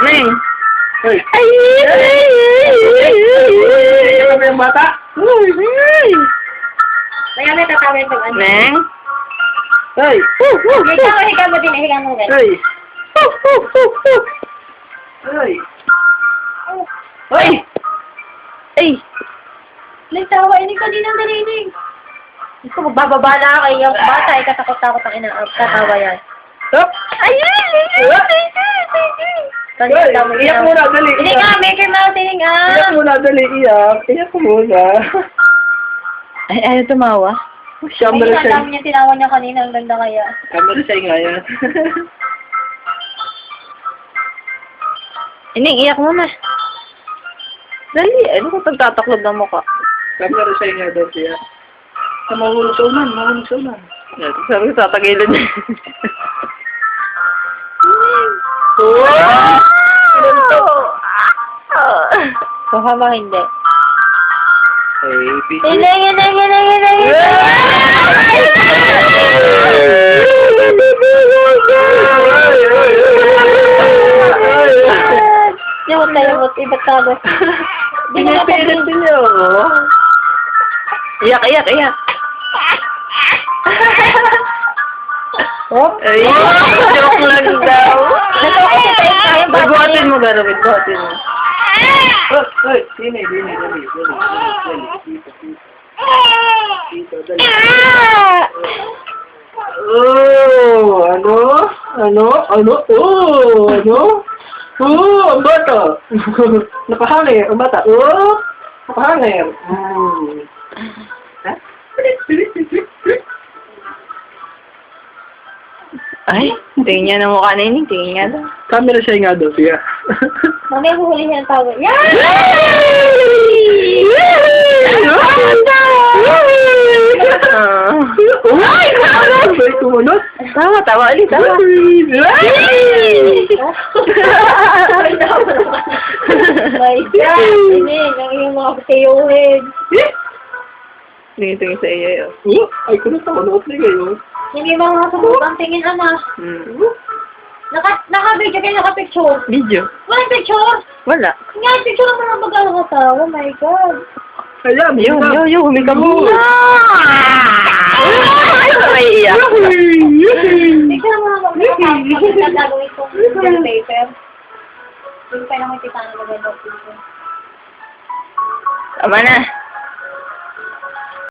Neng! Hoy! Ay! Ano ba yung bata? Kaya may tatawin pag ano. Neng! Hoy! Higa mo din, higa mo din. Hoy! Hoy! Ay! Ay! Nagtawa, hindi ka din ang narinig. Gusto mo, bababa na ako. Yung bata, ay katakot-takot ang tatawa yan. Stop! Ay! Hoy! Iyak muna, dali! Hindi Iyak. nga, Maker Mouse, hindi nga. Iyak muna, dali! Iyak! Iyak ko muna. Ay, ayaw tumawa. Camera Ay, ang shy. dami niya tinawa niya kanina. Ang ganda kaya. Camera shy nga yan. Ining, iyak mo na. Dali, ano kung pagtataklog ng mukha? Camera shy nga daw siya. Mahulog sa unan, mahulog sa unan. Sabi ko, tatagilid na. Wow! Baka ba hindi? Ay, PJ. Hinay. Yamot na yamot, iba't tago. Pinipilit din niyo ako. Iyak, iyak, iyak. Oh? Ay, joke lang daw. Buhatin mo, Garabit, buhatin mo. Hoy, dini, dali. Dito, dali. Oh, ano? Oh, ang bata. Nakahangir, ang bata. Oh, nakahangir. Ha? Ay, tingin niya ng mukha na yun, tingin niya daw. Camera siya nga daw siya. Mamaya huhuli siya ng tawa. Yan! Uy! Sabay kumunot. Tawa, tawa, ulit, tawa. My God! Hindi, nang iyong mga kasayuhin. Tingin sa iyo yun. Ay, kunot ako noot na kayo. Hindi mga kasabutang tingin, ama. Naka-video kayo, naka-picture. Video? Walang picture! Wala. Nga, picture naman ang magkakatawa. Oh my God! Kaya, Yo, humika mo. Ay, iyak. Picture naman ang magkakagawin kong paper. Hindi pa naman titano na gano'n. Tama na.